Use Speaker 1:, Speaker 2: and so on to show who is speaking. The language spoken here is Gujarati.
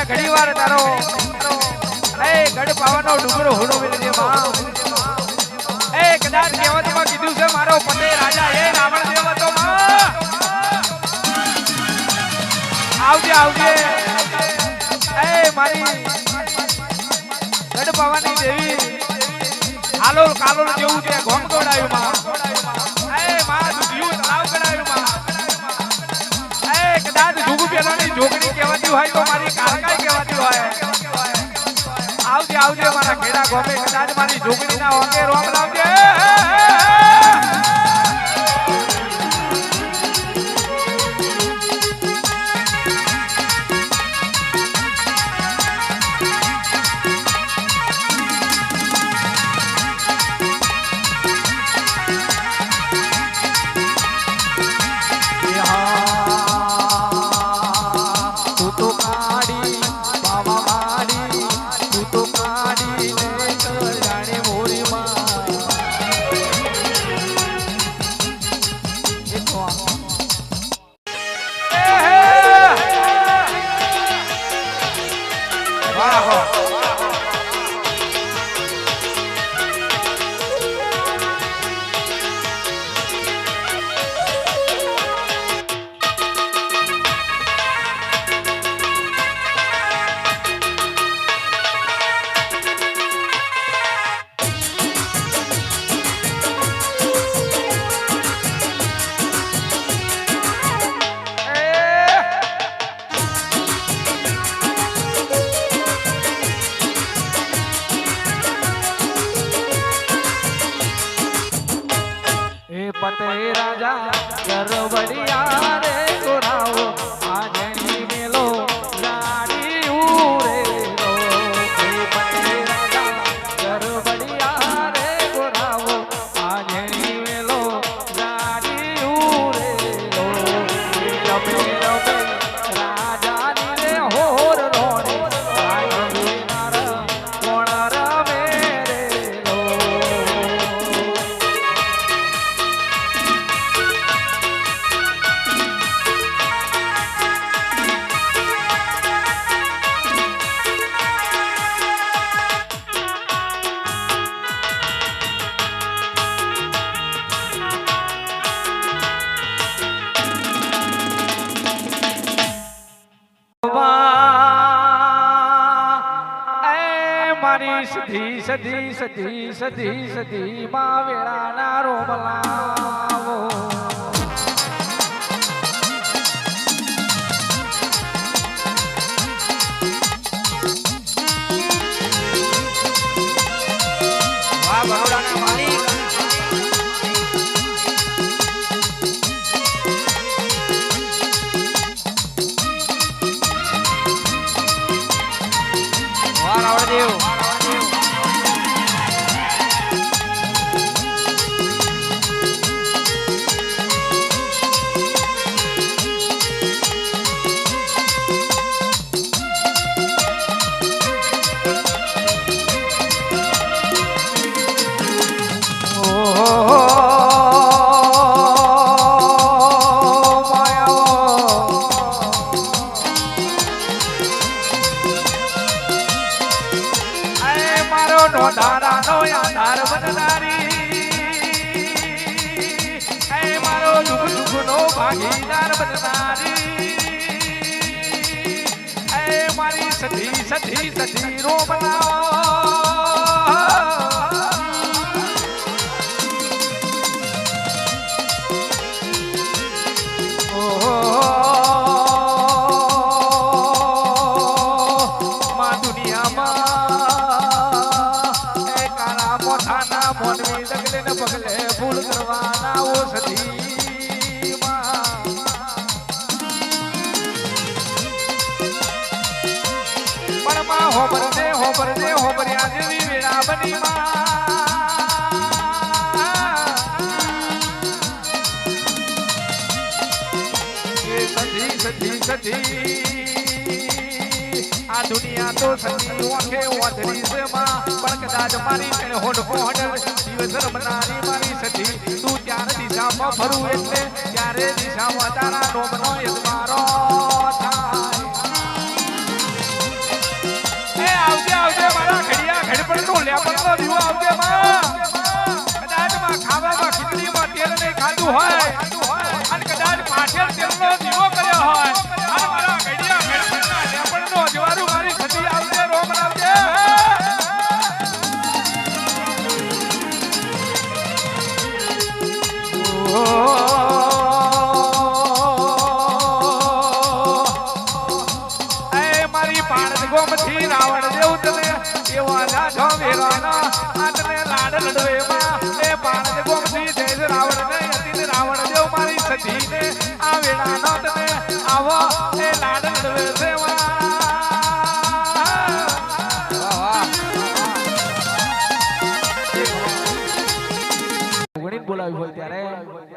Speaker 1: ઘડી વાર તારો એ ગઢ પાવાનો ડુંગરો હોડો મેળજે માં એ કદાચ કહેવતમાં કીધું છે મારો પતે રાજા એ રાવણ દેવ તો માં આવજે આવજે એ મારી ગઢ પાવાની દેવી હાલોલ કાલોલ જેવું છે ગોમ ગોડાયું માં એ માં દુધિયું તળાવ ગડાયું માં એ કદાચ જુગ પેલાની જોગણી કહેવાતી હોય તો મારી કારકાઈ કહેવાતી હોય આવજે આવજે મારા ખેડા ગોમે કદાચ મારી જોગણી ના હોકે રોમ લાવજે पते राजा गरबड़िया रे गोराओ आजनी मेलो गाड़ी उरे लो पते राजा गरबड़िया रे गोराओ आजनी मेलो गाड़ी उरे लो रमे रमे राजा नीले होर रोने आयो बिनार कोण रमे रे लो सधी सधी सधी सधी सधी मावेड़ा नारो बलावो वाह बरोड़ा ना मालिक वाह रावणदेव भागीदार बननारी ए मारी सधी सधी सधी रो बनाओ मां दुनिया मां ए काला मोठाना मोनवी लगले न पगले भूल करवाना वो सधी होबर दे होबर आज भी वेड़ा बनी मां ये सधी सधी सधी आ दुनिया तो सधी वाके वादरी से मां बड़कदाज मारी कने होड होडल दिवसर बनारी मारी सधी तू चार दिशा में भरू એટલે ચારે દિશામાં તારા નોમનો એક મારો થાય ઘેડપણનો લેપણનો દીવો આવજે માં કદાચ માં ખાવામાં ખીચડીમાં તેલ નહીં ખાધું હોય અને કદાચ પાછળ તેલનો દીવો કર્યો હોય અને મારા ઘડિયા ઘેડપણના લેપણનો જવારું મારી ખતી આવજે રોમ આવજે મારી પાણદ ગોમથી રાવણ દેવ તને એવા લાઢો વેરાના આટલે લાડ લડવે માં એ પાણદ ગોમથી જય રાવણ ને અતિને રાવણ દેવ મારી સતીને આ વેળાનો તને આવો એ લાડ લડવે છે વાહ બોલાવી હોય ત્યારે